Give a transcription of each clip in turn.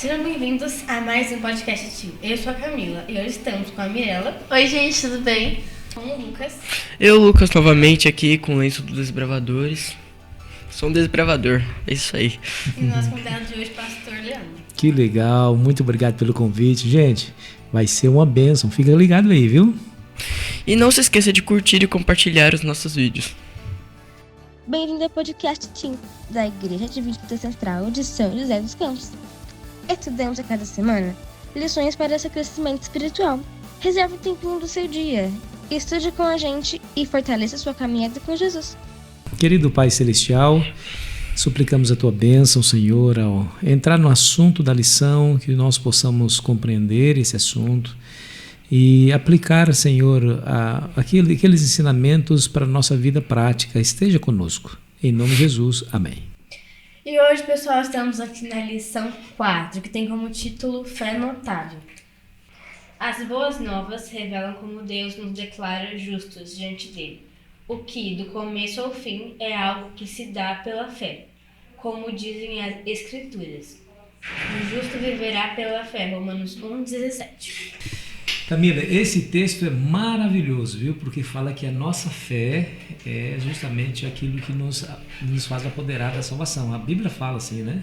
Sejam bem-vindos a mais um podcast Team. Eu sou a Camila e hoje estamos com a Mirella. Oi, gente, tudo bem? Com o Lucas. Eu, Lucas, novamente aqui com o lenço dos desbravadores. Sou um desbravador, é isso aí. E nosso convidado de hoje, Pastor Leandro. Que legal, muito obrigado pelo convite. Gente, vai ser uma bênção, fica ligado aí, viu? E não se esqueça de curtir e compartilhar os nossos vídeos. Bem-vindo ao podcast Team, da Igreja Adventista Central de São José dos Campos. Estudamos a cada semana lições para seu crescimento espiritual. Reserve um tempinho do seu dia, estude com a gente e fortaleça sua caminhada com Jesus. Querido Pai Celestial, suplicamos a Tua bênção, Senhor, ao entrar no assunto da lição, que nós possamos compreender esse assunto e aplicar, Senhor, aqueles ensinamentos para a nossa vida prática. Esteja conosco. Em nome de Jesus. Amém. E hoje, pessoal, estamos aqui na lição 4, que tem como título Fé Notável. As boas novas revelam como Deus nos declara justos diante dele, o que, do começo ao fim, é algo que se dá pela fé, como dizem as Escrituras. O justo viverá pela fé, Romanos 1,17. Camila, esse texto é maravilhoso, viu? Porque fala que a nossa fé é justamente aquilo que nos faz apoderar da salvação. A Bíblia fala assim, né?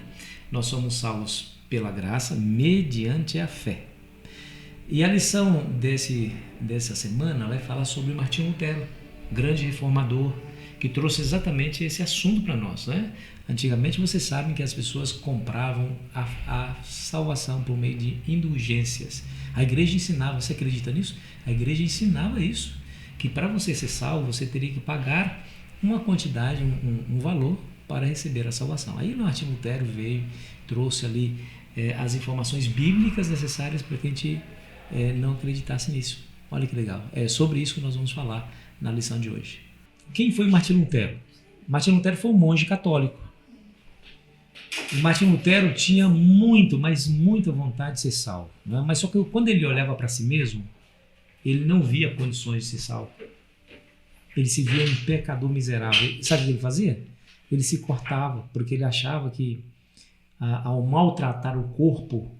Nós somos salvos pela graça mediante a fé. E a lição dessa semana vai falar sobre Martinho Lutero, grande reformador, que trouxe exatamente esse assunto para nós, né? Antigamente, vocês sabem que as pessoas compravam a salvação por meio de indulgências. A igreja ensinava, você acredita nisso? A igreja ensinava isso, que para você ser salvo, você teria que pagar uma quantidade, um valor para receber a salvação. Aí Martim Lutero veio, trouxe ali as informações bíblicas necessárias para que a gente não acreditasse nisso. Olha que legal. É sobre isso que nós vamos falar na lição de hoje. Quem foi Martim Lutero? Martim Lutero foi um monge católico. E Martim Lutero tinha muita vontade de ser salvo, né? Mas só que quando ele olhava para si mesmo, ele não via condições de ser salvo. Ele se via um pecador miserável. Sabe o que ele fazia? Ele se cortava, porque ele achava que ao maltratar o corpo,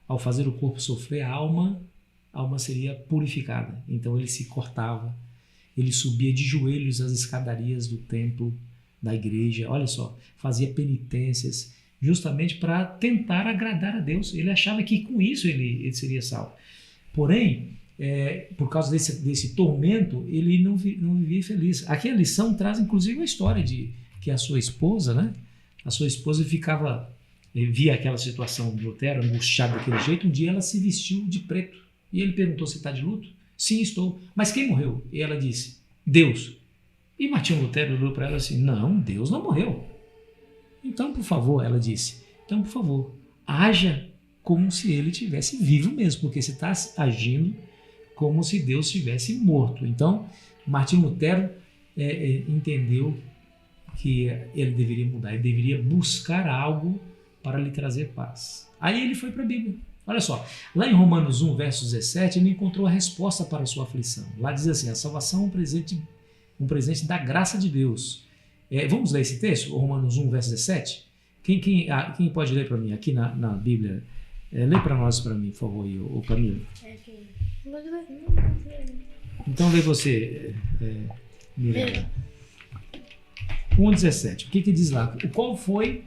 ao fazer o corpo sofrer, a alma seria purificada. Então ele se cortava, ele subia de joelhos as escadarias do templo, da igreja, olha só, fazia penitências, justamente para tentar agradar a Deus. Ele achava que com isso ele seria salvo. Porém, por causa desse tormento, ele não vivia feliz. Aqui a lição traz inclusive a história de que a sua esposa, né? A sua esposa via aquela situação de Lutero, angustiado daquele jeito. Um dia ela se vestiu de preto e ele perguntou: você está de luto? Sim, estou. Mas quem morreu? E ela disse: Deus. E Martinho Lutero olhou para ela assim: não, Deus não morreu. Então, por favor, ela disse, então, por favor, haja como se ele estivesse vivo mesmo, porque você está agindo como se Deus estivesse morto. Então, Martinho Lutero entendeu que ele deveria mudar, ele deveria buscar algo para lhe trazer paz. Aí ele foi para a Bíblia. Olha só, lá em Romanos 1, verso 17, ele encontrou a resposta para a sua aflição. Lá diz assim: a salvação é um presente da graça de Deus. Vamos ler esse texto, Romanos 1, verso 17? Quem pode ler para mim aqui na Bíblia? Lê para nós, para mim, por favor, o Camilo. Então lê você, Mirella. 1,17. O que diz lá? Qual foi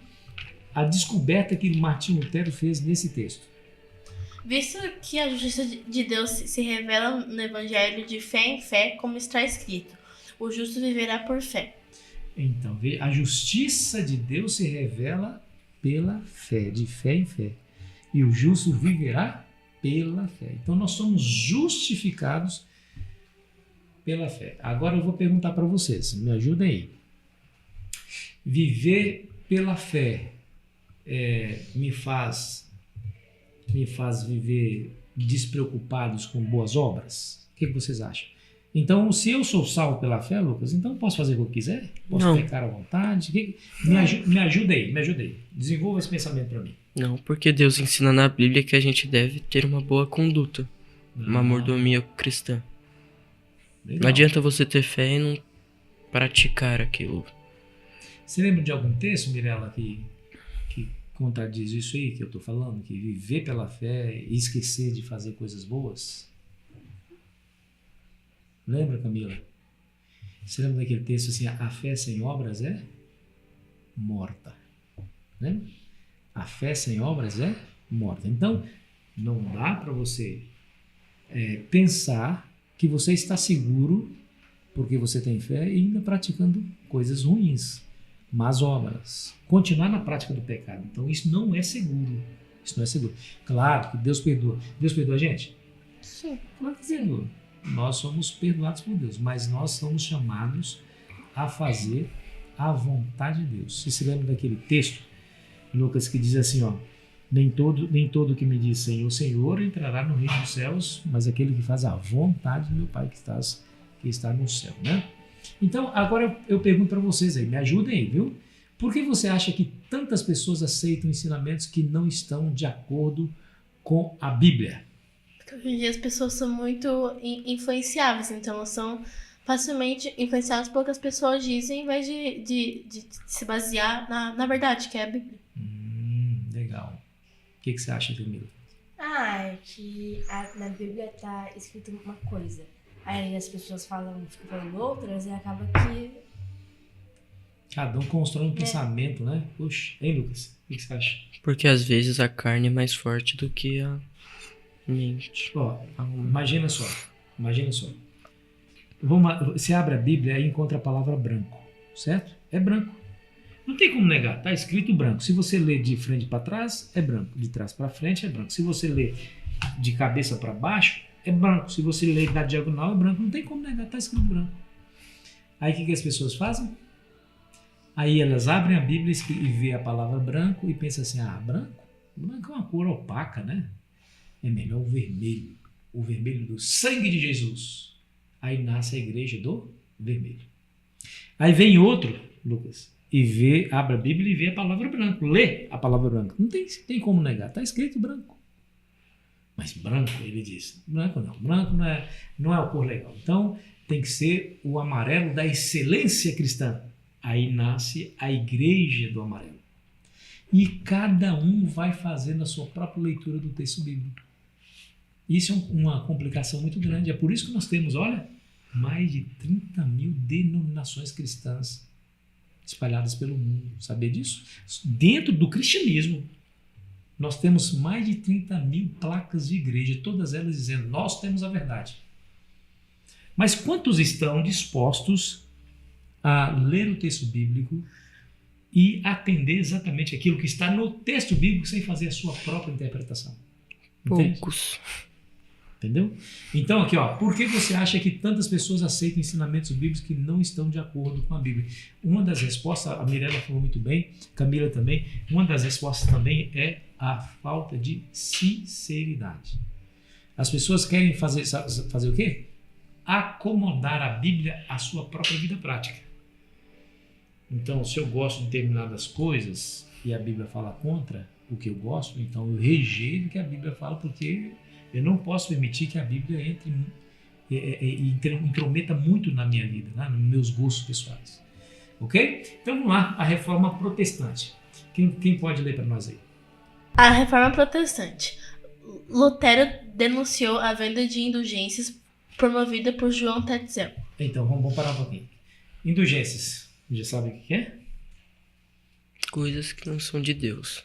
a descoberta que Martinho Lutero fez nesse texto? Visto que a justiça de Deus se revela no Evangelho de fé em fé, como está escrito, o justo viverá por fé. Então, a justiça de Deus se revela pela fé, de fé em fé. E o justo viverá pela fé. Então, nós somos justificados pela fé. Agora eu vou perguntar para vocês, me ajudem aí. Viver pela fé me faz viver despreocupados com boas obras? O que vocês acham? Então, se eu sou salvo pela fé, Lucas, então eu posso fazer o que eu quiser? Posso pecar à vontade? Me ajuda aí. Desenvolva esse pensamento para mim. Não, porque Deus ensina na Bíblia que a gente deve ter uma boa conduta, uma mordomia cristã. Legal. Não adianta você ter fé e não praticar aquilo. Você lembra de algum texto, Mirella, que contradiz isso aí que eu estou falando, que viver pela fé e esquecer de fazer coisas boas? Lembra, Camila? Você lembra daquele texto assim, a fé sem obras é morta. Né? A fé sem obras é morta. Então, não dá para você pensar que você está seguro porque você tem fé e ainda praticando coisas ruins, más obras. Continuar na prática do pecado. Então, isso não é seguro. Isso não é seguro. Claro que Deus perdoa. Deus perdoa a gente? Sim. Claro que perdoa. Nós somos perdoados por Deus, mas nós somos chamados a fazer a vontade de Deus. Você se lembra daquele texto, Lucas, que diz assim, ó, nem todo que me diz Senhor, Senhor entrará no reino dos céus, mas aquele que faz a vontade do meu Pai que está no céu, né? Então, agora eu pergunto para vocês aí, me ajudem aí, viu? Por que você acha que tantas pessoas aceitam ensinamentos que não estão de acordo com a Bíblia? Porque hoje em dia as pessoas são muito influenciáveis, então elas são facilmente influenciadas pelo que as pessoas dizem, em vez de se basear na verdade, que é a Bíblia. Legal. O que você acha, Camila? É que na Bíblia tá escrito uma coisa. Aí as pessoas ficam falando outras e acaba que... Cada um constrói um pensamento, né? Puxa, hein, Lucas? O que você acha? Porque às vezes a carne é mais forte do que a mente. Ó, imagina só. Você abre a Bíblia e encontra a palavra branco, certo? É branco. Não tem como negar, tá escrito branco. Se você ler de frente para trás, é branco. De trás para frente, é branco. Se você ler de cabeça para baixo, é branco. Se você ler na diagonal, é branco. Não tem como negar, tá escrito branco. Aí o que as pessoas fazem? Aí elas abrem a Bíblia e vê a palavra branco e pensam assim, branco? Branco é uma cor opaca, né? É melhor o vermelho do sangue de Jesus. Aí nasce a igreja do vermelho. Aí vem outro, Lucas, e abre a Bíblia e vê a palavra branco, lê a palavra branco. Não tem como negar, está escrito branco. Mas branco, ele diz, branco não é a cor legal. Então tem que ser o amarelo da excelência cristã. Aí nasce a igreja do amarelo. E cada um vai fazendo a sua própria leitura do texto bíblico. Isso é uma complicação muito grande. É por isso que nós temos, olha, mais de 30 mil denominações cristãs espalhadas pelo mundo. Sabia disso? Dentro do cristianismo, nós temos mais de 30 mil placas de igreja, todas elas dizendo, nós temos a verdade. Mas quantos estão dispostos a ler o texto bíblico e atender exatamente aquilo que está no texto bíblico sem fazer a sua própria interpretação? Entende? Poucos. Entendeu? Então aqui, ó, por que você acha que tantas pessoas aceitam ensinamentos bíblicos que não estão de acordo com a Bíblia? Uma das respostas, a Mirella falou muito bem, Camila também, uma das respostas também é a falta de sinceridade. As pessoas querem fazer o quê? Acomodar a Bíblia à sua própria vida prática. Então, se eu gosto de determinadas coisas e a Bíblia fala contra o que eu gosto, então eu rejeito o que a Bíblia fala, porque eu não posso permitir que a Bíblia intrometa muito na minha vida, né? Nos meus gostos pessoais. Ok? Então vamos lá, a Reforma Protestante. Quem pode ler para nós aí? A Reforma Protestante. Lutero denunciou a venda de indulgências promovida por João Tetzel. Então, vamos parar um pouquinho. Indulgências. Já sabe o que é? Coisas que não são de Deus.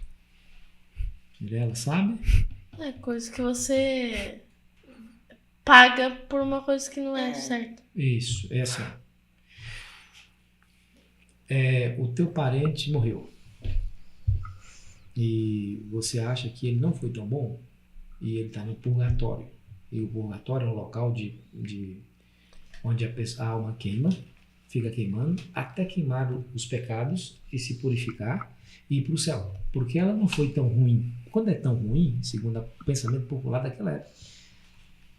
Mirella sabe? É coisa que você paga por uma coisa que não é certa. Isso, é assim. O teu parente morreu. E você acha que ele não foi tão bom? E ele está no purgatório. E o purgatório é um local onde a alma queima, fica queimando, até queimar os pecados e se purificar e ir para o céu. Porque ela não foi tão ruim. Quando é tão ruim, segundo o pensamento popular daquela época,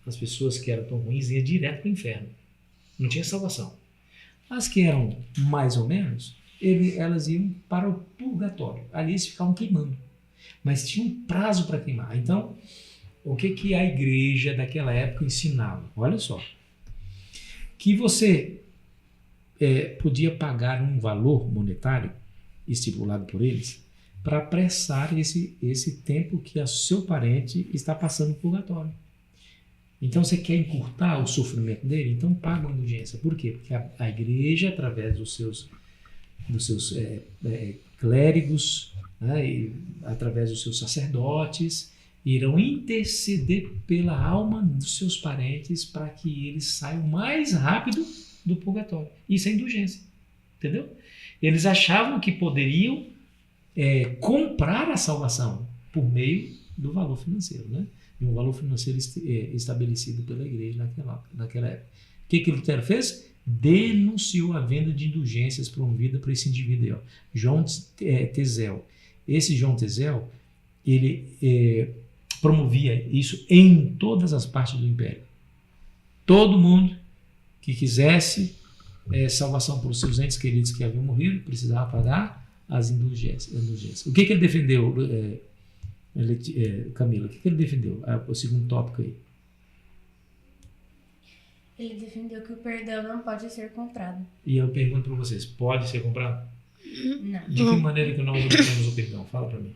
as pessoas que eram tão ruins iam direto para o inferno. Não tinha salvação. As que eram mais ou menos, elas iam para o purgatório. Ali eles ficavam queimando. Mas tinha um prazo para queimar. Então, o que a igreja daquela época ensinava? Olha só. Que você podia pagar um valor monetário estipulado por eles para apressar esse tempo que o seu parente está passando no purgatório. Então você quer encurtar o sofrimento dele? Então paga uma indulgência. Por quê? Porque a igreja, através dos seus clérigos, né, e através dos seus sacerdotes, irão interceder pela alma dos seus parentes para que eles saiam mais rápido do purgatório. Isso é indulgência. Entendeu? Eles achavam que poderiam comprar a salvação por meio do valor financeiro, né? De um valor financeiro estabelecido pela igreja naquela época. O que Lutero fez? Denunciou a venda de indulgências promovida por esse indivíduo aí, ó, João Tezel. Esse João Tezel, ele promovia isso em todas as partes do império. Todo mundo que quisesse salvação para os seus entes queridos que haviam morrido precisava pagar as indulgências. O que ele defendeu, Camila? O que ele defendeu? O segundo tópico aí. Ele defendeu que o perdão não pode ser comprado. E eu pergunto para vocês, pode ser comprado? Não. De que maneira que nós obtemos o perdão? Fala para mim.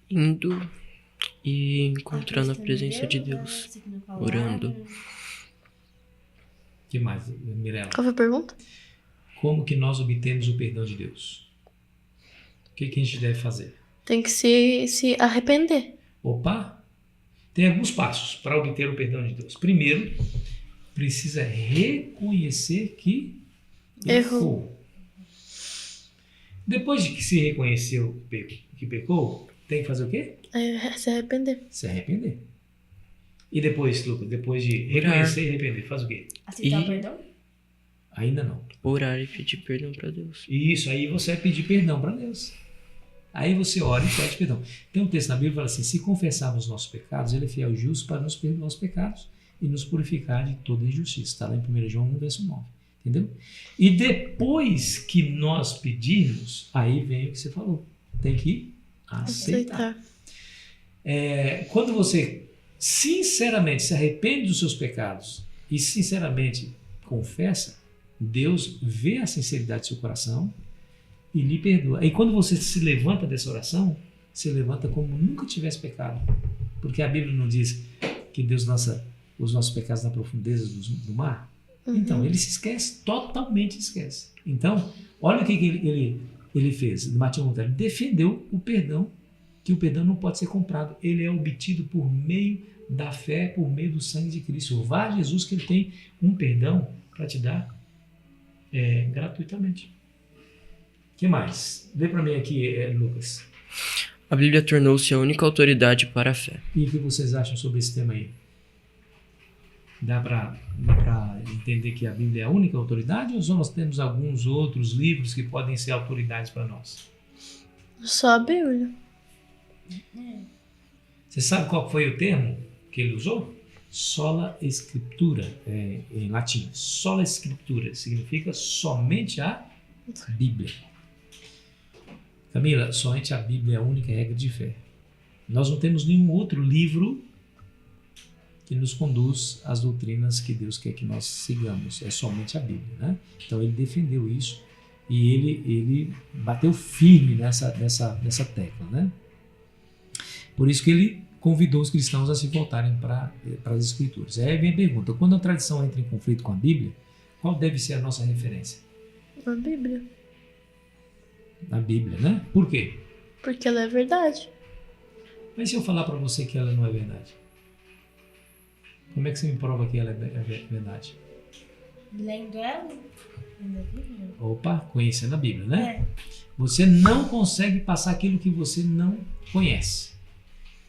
Indo e encontrando a presença de Deus, orando. O que mais, Mirella? Qual foi a pergunta? Como que nós obtemos o perdão de Deus? O que a gente deve fazer? Tem que se arrepender. Opa! Tem alguns passos para obter o perdão de Deus. Primeiro, precisa reconhecer que errou. Depois de que se reconheceu que pecou, tem que fazer o quê? Se arrepender. Se arrepender. E depois, Lucas, depois de reconhecer e arrepender, faz o quê? Aceitar o perdão? Ainda não. Orar e pedir perdão para Deus. Isso, aí você vai pedir perdão para Deus. Aí você ora e pede perdão. Tem um texto na Bíblia que fala assim, se confessarmos nossos pecados, ele é fiel e justo para nos perdoar os pecados e nos purificar de toda injustiça. Está lá em 1 João 1, verso 9. Entendeu? E depois que nós pedirmos, aí vem o que você falou. Tem que aceitar. Quando você sinceramente se arrepende dos seus pecados e sinceramente confessa, Deus vê a sinceridade do seu coração e lhe perdoa. E quando você se levanta dessa oração, se levanta como nunca tivesse pecado. Porque a Bíblia não diz que Deus lança os nossos pecados na profundeza do mar? Uhum. Então, ele se esquece, totalmente esquece. Então, olha o que ele fez. Martinho Lutero defendeu o perdão, que o perdão não pode ser comprado. Ele é obtido por meio da fé, por meio do sangue de Cristo. Vá a Jesus que ele tem um perdão para te dar gratuitamente. O que mais? Lê para mim aqui, Lucas. A Bíblia tornou-se a única autoridade para a fé. E o que vocês acham sobre esse tema aí? Dá para entender que a Bíblia é a única autoridade ou nós temos alguns outros livros que podem ser autoridades para nós? Só a Bíblia. Você sabe qual foi o termo que ele usou? Sola Scriptura, em latim. Sola Scriptura significa somente a Bíblia. Camila, somente a Bíblia é a única regra de fé. Nós não temos nenhum outro livro que nos conduz às doutrinas que Deus quer que nós sigamos. É somente a Bíblia, né? Então ele defendeu isso e ele bateu firme nessa tecla, né? Por isso que ele convidou os cristãos a se voltarem para as Escrituras. Aí vem a pergunta, quando a tradição entra em conflito com a Bíblia, qual deve ser a nossa referência? A Bíblia. A Bíblia, né? Por quê? Porque ela é verdade. Mas se eu falar para você que ela não é verdade? Como é que você me prova que ela é verdade? Lendo ela? Lendo a Bíblia? Opa, conhecendo a Bíblia, né? Você não consegue passar aquilo que você não conhece.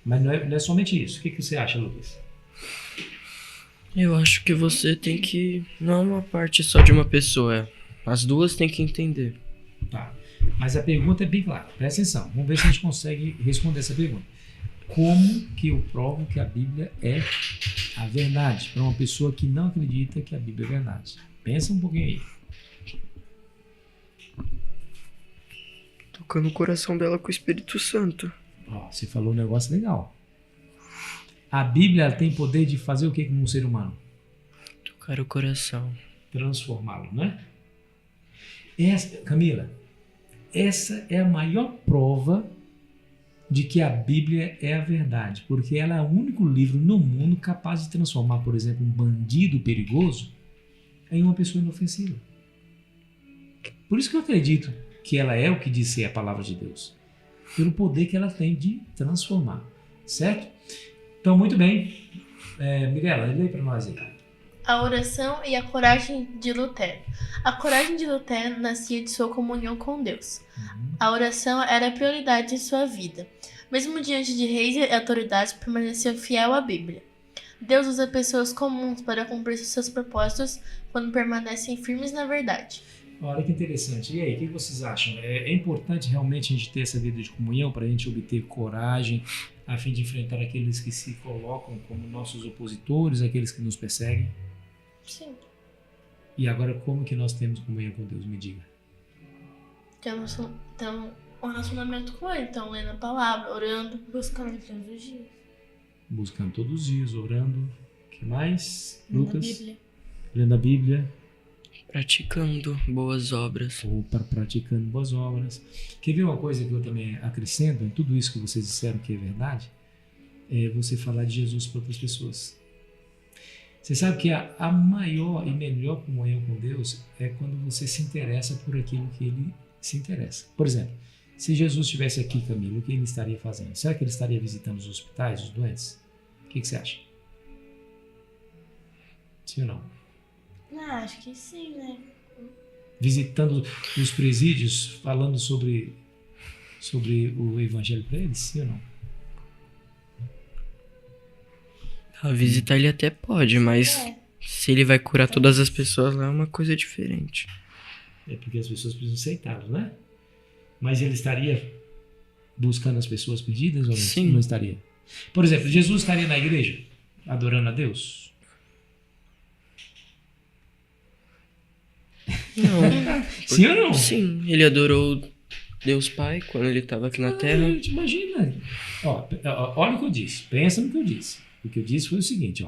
Mas não é somente isso. O que você acha, Lucas? Eu acho que você tem que... Não é uma parte só de uma pessoa. As duas têm que entender. Tá. Mas a pergunta é bem clara. Presta atenção. Vamos ver se a gente consegue responder essa pergunta. Como que eu provo que a Bíblia é a verdade para uma pessoa que não acredita que a Bíblia é verdade? Pensa um pouquinho aí. Tocando o coração dela com o Espírito Santo. Você falou um negócio legal. A Bíblia tem poder de fazer o que com um ser humano? Tocar o coração. Transformá-lo, né? Camila, essa é a maior prova de que a Bíblia é a verdade, porque ela é o único livro no mundo capaz de transformar, por exemplo, um bandido perigoso em uma pessoa inofensiva. Por isso que eu acredito que ela é o que diz ser a palavra de Deus, pelo poder que ela tem de transformar, certo? Então, muito bem. Mirela, lê para nós aí. A oração e a coragem de Lutero. A coragem de Lutero nascia de sua comunhão com Deus. A oração era a prioridade de sua vida. Mesmo diante de reis e autoridades, permaneceu fiel à Bíblia. Deus usa pessoas comuns para cumprir seus propósitos quando permanecem firmes na verdade. Olha que interessante. E aí, o que vocês acham? É importante realmente a gente ter essa vida de comunhão para a gente obter coragem a fim de enfrentar aqueles que se colocam como nossos opositores, aqueles que nos perseguem? Sim. E agora, como que nós temos comunhão com Deus? Me diga. Temos um relacionamento com Ele. Então, lendo a palavra, orando. Buscando todos os dias. Buscando todos os dias, orando. O que mais? Lendo a Lucas? Bíblia. Lendo a Bíblia. Praticando boas obras. Ou praticando boas obras. Quer ver uma coisa que eu também acrescento em tudo isso que vocês disseram que é verdade? É você falar de Jesus para outras pessoas. Você sabe que a maior e melhor comunhão com Deus é quando você se interessa por aquilo que Ele se interessa. Por exemplo, se Jesus estivesse aqui, Camila, o que Ele estaria fazendo? Será que Ele estaria visitando os hospitais, os doentes? O que você acha? Sim ou não? Não, acho que sim, né? Visitando os presídios, falando sobre o evangelho para eles, sim ou não? A visitar ele até pode, mas se ele vai curar todas as pessoas lá é uma coisa diferente. É porque as pessoas precisam aceitá-lo, né? Mas ele estaria buscando as pessoas perdidas ou não? Sim. Não estaria? Por exemplo, Jesus estaria na igreja adorando a Deus? Não. Sim ou não? Sim, ele adorou Deus Pai quando ele estava aqui na Terra. Gente, imagina. Olha o que eu disse. Pensa no que eu disse. O que eu disse foi o seguinte,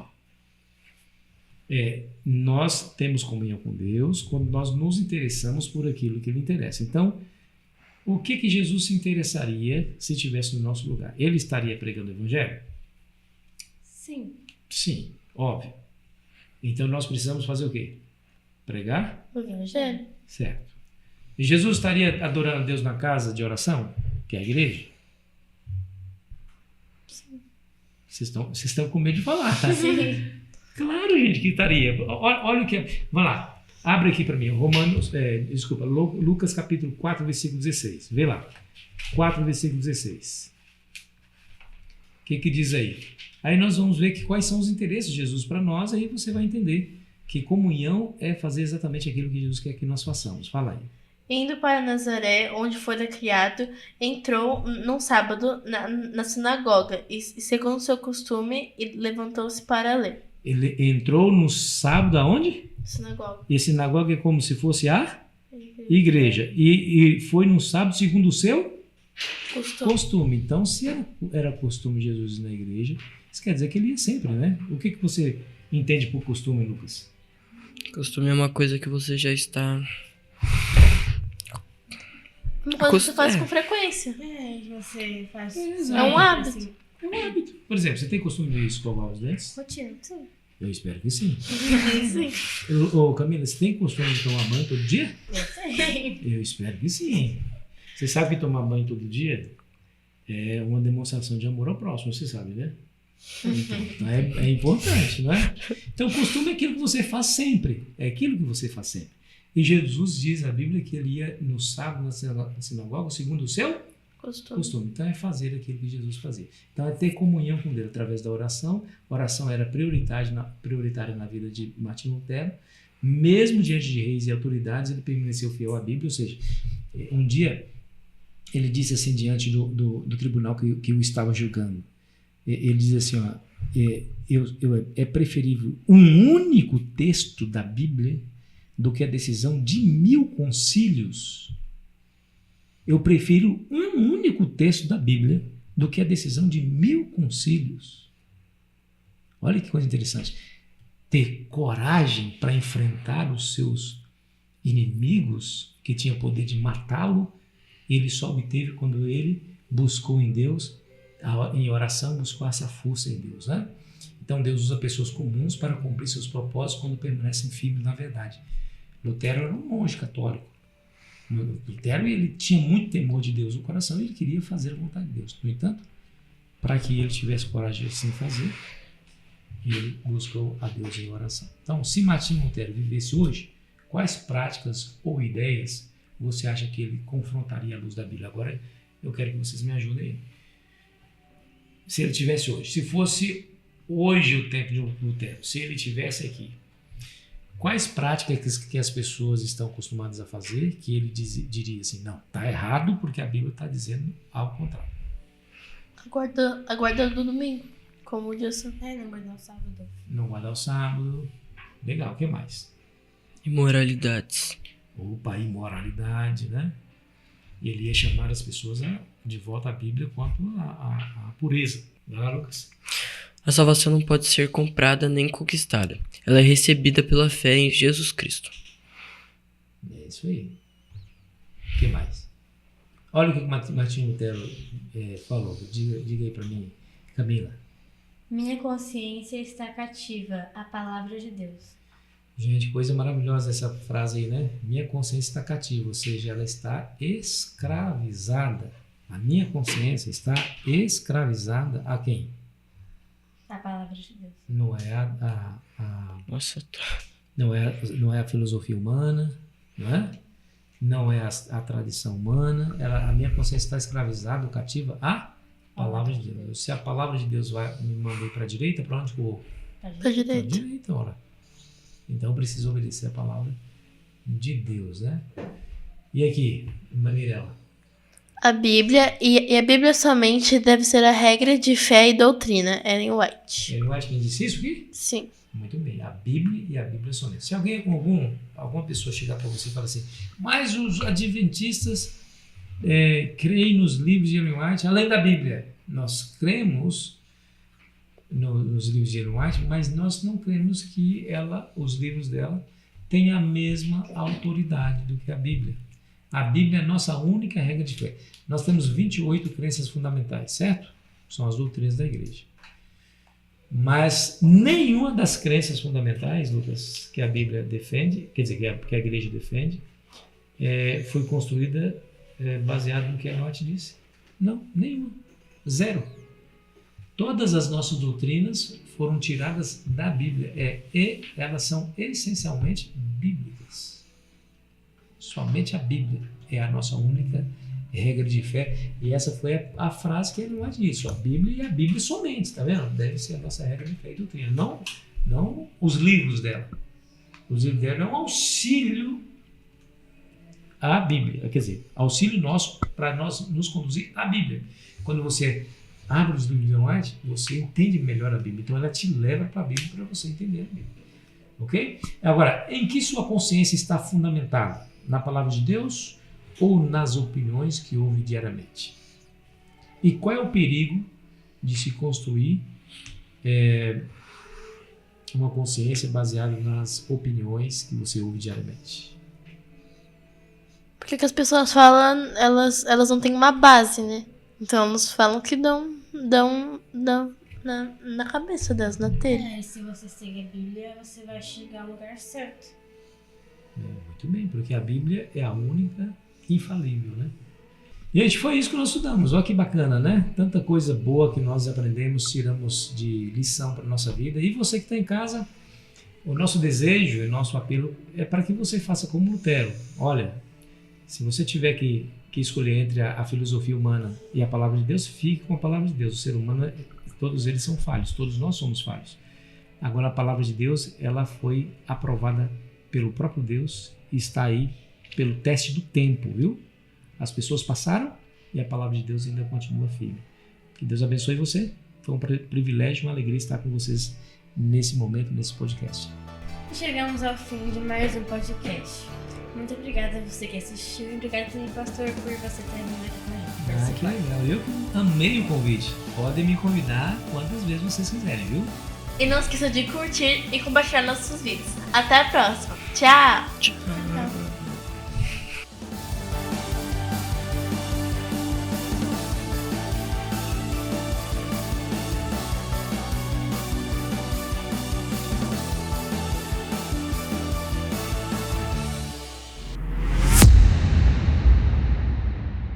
nós temos comunhão com Deus quando nós nos interessamos por aquilo que Ele interessa. Então, o que Jesus se interessaria se estivesse no nosso lugar? Ele estaria pregando o Evangelho? Sim. Sim, óbvio. Então, nós precisamos fazer o quê? Pregar? O Evangelho. Certo. E Jesus estaria adorando a Deus na casa de oração, que é a igreja? Sim. Vocês estão com medo de falar. Sim. Claro, gente, que estaria. Olha o que é. Vamos lá. Abre aqui para mim. Lucas capítulo 4, versículo 16. Vê lá. 4, versículo 16. O que diz aí? Aí nós vamos ver quais são os interesses de Jesus para nós, aí você vai entender que comunhão é fazer exatamente aquilo que Jesus quer que nós façamos. Fala aí. Indo para Nazaré, onde fora criado, entrou num sábado na sinagoga e, segundo seu costume, levantou-se para ler. Ele entrou no sábado aonde? Sinagoga. E sinagoga é como se fosse a igreja. E foi no sábado segundo o seu costume. Então, se era costume de Jesus na igreja, isso quer dizer que ele ia sempre, né? O que você entende por costume, Lucas? Costume é uma coisa que você já está... Uma coisa que você faz com frequência. Você faz... É um hábito. Assim. É um hábito. Por exemplo, você tem costume de escovar os dentes? Rotina, sim. Eu espero que sim. Sim. Camila, você tem costume de tomar banho todo dia? Sim. Eu espero que sim. Você sabe que tomar banho todo dia é uma demonstração de amor ao próximo, você sabe, né? Então é importante, não é? Então, o costume é aquilo que você faz sempre. É aquilo que você faz sempre. E Jesus diz na Bíblia que ele ia no sábado na sinagoga segundo o seu costume. Então, é fazer aquilo que Jesus fazia. Então, é ter comunhão com Deus através da oração. A oração era prioritária na vida de Martinho Lutero. Mesmo diante de reis e autoridades, ele permaneceu fiel à Bíblia. Ou seja, um dia, ele disse assim diante do tribunal que o estava julgando. Ele diz assim, é preferível um único texto da Bíblia do que a decisão de 1000 concílios. Eu prefiro um único texto da Bíblia do que a decisão de 1000 concílios. Olha que coisa interessante. Ter coragem para enfrentar os seus inimigos que tinham poder de matá-lo ele só obteve quando ele buscou em Deus, em oração, buscou essa força em Deus, né? Então Deus usa pessoas comuns para cumprir seus propósitos quando permanecem firmes na verdade. Lutero era um monge católico. Lutero, ele tinha muito temor de Deus no coração e ele queria fazer a vontade de Deus. No entanto, para que ele tivesse coragem de assim fazer, ele buscou a Deus em oração. Então, se Martinho Lutero vivesse hoje, quais práticas ou ideias você acha que ele confrontaria à luz da Bíblia? Agora, eu quero que vocês me ajudem aí. Se ele tivesse hoje, se fosse hoje o tempo de Lutero, se ele tivesse aqui, quais práticas que as pessoas estão acostumadas a fazer que ele diria assim, não, está errado porque a Bíblia está dizendo ao contrário? Aguarda do domingo, como o dia santo. Não guardar o sábado. Não guardar o sábado. Legal, o que mais? Imoralidades. Opa, imoralidade, né? E ele ia chamar as pessoas de volta à Bíblia quanto à pureza. Não é, Lucas? A salvação não pode ser comprada nem conquistada. Ela é recebida pela fé em Jesus Cristo. É isso aí. O que mais? Olha o que Martinho Lutero falou. Diga aí para mim, Camila. Minha consciência está cativa à palavra de Deus. Gente, coisa maravilhosa essa frase aí, né? Minha consciência está cativa, ou seja, ela está escravizada. A minha consciência está escravizada a quem? A palavra de Deus. Não é Nossa, não é a filosofia humana, não é? Não é a tradição humana. A minha consciência está escravizada, cativa à palavra de Deus. Se a palavra de Deus me mandou para a direita, para onde que eu vou? Pra Para a direita. direita, ora. Então eu preciso obedecer a palavra de Deus, né? E aqui, Mirella? A Bíblia, e a Bíblia somente deve ser a regra de fé e doutrina. Ellen White. Ellen White, quem disse isso aqui? Sim. Muito bem, a Bíblia e a Bíblia somente. Se alguém, alguma pessoa chegar para você e falar assim, mas os adventistas creem nos livros de Ellen White, além da Bíblia. Nós cremos nos livros de Ellen White, mas nós não cremos que os livros dela têm a mesma autoridade do que a Bíblia. A Bíblia é a nossa única regra de fé. Nós temos 28 crenças fundamentais, certo? São as doutrinas da igreja. Mas nenhuma das crenças fundamentais, Lucas, que a Bíblia defende, quer dizer, que a igreja defende, foi construída baseada no que Ellen White disse. Não, nenhuma. Zero. Todas as nossas doutrinas foram tiradas da Bíblia e elas são essencialmente bíblicas. Somente a Bíblia é a nossa única regra de fé. E essa foi a frase que ele mais disse. A Bíblia e a Bíblia somente, tá vendo? Deve ser a nossa regra de fé e doutrina. Não os livros dela. Os livros dela é um auxílio à Bíblia. Quer dizer, auxílio nosso para nós nos conduzir à Bíblia. Quando você abre os livros de Ellen White, você entende melhor a Bíblia. Então ela te leva para a Bíblia para você entender a Bíblia. Ok? Agora, em que sua consciência está fundamentada? Na palavra de Deus ou nas opiniões que ouve diariamente? E qual é o perigo de se construir uma consciência baseada nas opiniões que você ouve diariamente? Porque que as pessoas falam, elas não têm uma base, né? Então elas falam que dão na cabeça delas, na telha. Se você seguir a Bíblia, você vai chegar ao lugar certo. Muito bem, porque a Bíblia é a única infalível, né? Gente, foi isso que nós estudamos. Olha que bacana, né? Tanta coisa boa que nós aprendemos, tiramos de lição para a nossa vida. E você que está em casa, o nosso desejo e nosso apelo é para que você faça como Lutero. Olha, se você tiver que escolher entre a filosofia humana e a palavra de Deus, fique com a palavra de Deus. O ser humano, todos eles são falhos, todos nós somos falhos. Agora a palavra de Deus, ela foi aprovada pelo próprio Deus e está aí pelo teste do tempo, viu? As pessoas passaram e a palavra de Deus ainda continua firme. Que Deus abençoe você. Foi um privilégio, uma alegria estar com vocês nesse momento, nesse podcast. Chegamos ao fim de mais um podcast. Muito obrigada a você que assistiu e obrigada também, pastor, por você ter vindo aqui com a gente. Que legal. Eu amei o convite. Podem me convidar quantas vezes vocês quiserem, viu? E não esqueça de curtir e compartilhar nossos vídeos. Até a próxima. Tchau! Tchau.